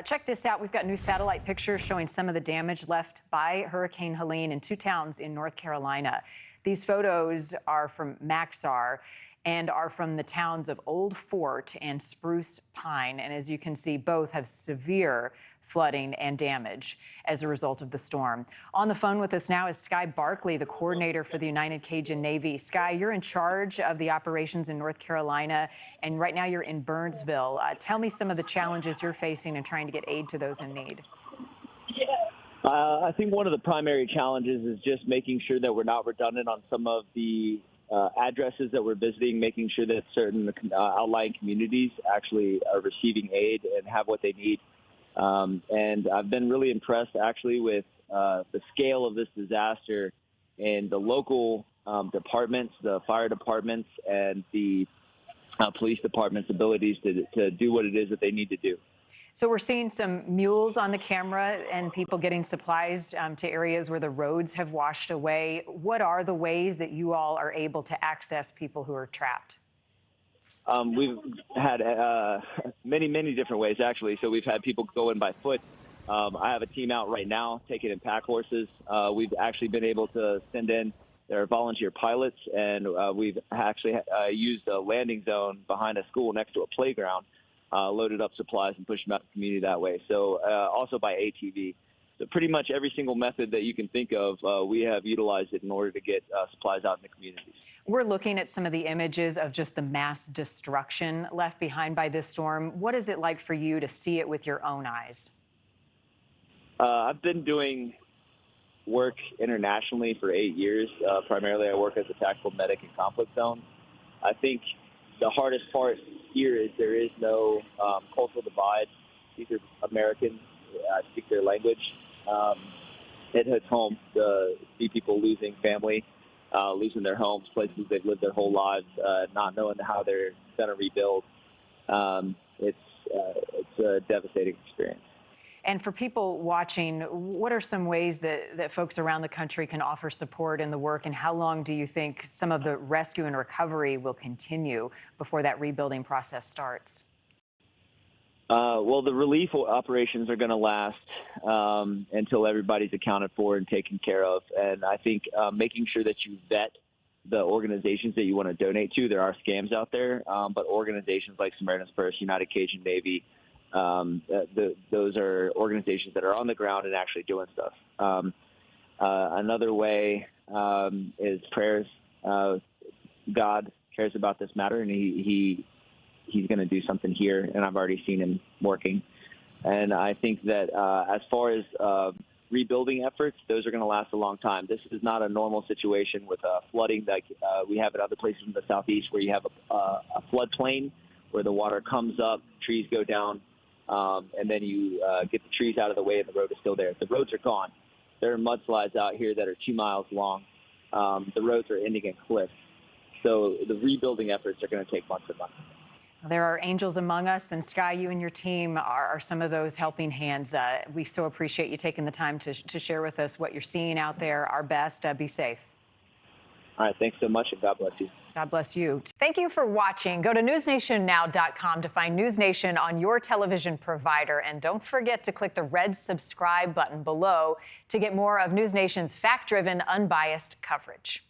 Check this out. We've got new satellite pictures showing some of the damage left by Hurricane Helene in two towns in North Carolina. These photos are from Maxar and are from the towns of Old Fort and Spruce Pine. And as you can see, both have severe flooding and damage as a result of the storm. On the phone with us now is Sky Barkley, the coordinator for the United Cajun Navy. Sky, you're in charge of the operations in North Carolina, and right now you're in Burnsville. Tell me some of the challenges you're facing in trying to get aid to those in need. I think one of the primary challenges is just making sure that we're not redundant on some of the addresses that we're visiting, making sure that certain outlying communities actually are receiving aid and have what they need. And I've been really impressed actually with the scale of this disaster and the local departments, the fire departments, and the police department's abilities to do what it is that they need to do. So we're seeing some mules on the camera and people getting supplies to areas where the roads have washed away. What are the ways that you all are able to access people who are trapped? We've had many different ways, actually. So we've had people go in by foot. I have a team out right now taking in pack horses. We've actually been able to send in their volunteer pilots, and we've actually used a landing zone behind a school next to a playground, loaded up supplies and pushed them out to the community that way. So also by ATV. So pretty much every single method that you can think of, we have utilized it in order to get supplies out in the communities. We're looking at some of the images of just the mass destruction left behind by this storm. What is it like for you to see it with your own eyes? I've been doing work internationally for 8 years. Primarily, I work as a tactical medic in conflict zones. I think the hardest part here is there is no cultural divide. These are Americans. I speak their language. It hits home to see people losing family, losing their homes, places they've lived their whole lives, not knowing how they're going to rebuild. It's a devastating experience. And for people watching, what are some ways that folks around the country can offer support in the work, and how long do you think some of the rescue and recovery will continue before that rebuilding process starts? Well, the relief operations are going to last until everybody's accounted for and taken care of. And I think making sure that you vet the organizations that you want to donate to. There are scams out there, but organizations like Samaritan's Purse, United Cajun Navy, those are organizations that are on the ground and actually doing stuff. Another way is prayers. God cares about this matter, and he's going to do something here, and I've already seen him working. And I think that as far as rebuilding efforts, those are going to last a long time. This is not a normal situation with flooding like we have in other places in the southeast, where you have a floodplain where the water comes up, trees go down, and then you get the trees out of the way and the road is still there. The roads are gone. There are mudslides out here that are 2 miles long. The roads are ending in cliffs. So the rebuilding efforts are going to take months and months. There are angels among us, and Sky, you and your team are some of those helping hands. We so appreciate you taking the time to share with us what you're seeing out there. Our best. Be safe. All right. Thanks so much, and God bless you. God bless you. Thank you for watching. Go to newsnationnow.com to find NewsNation on your television provider. And don't forget to click the red subscribe button below to get more of NewsNation's fact-driven, unbiased coverage.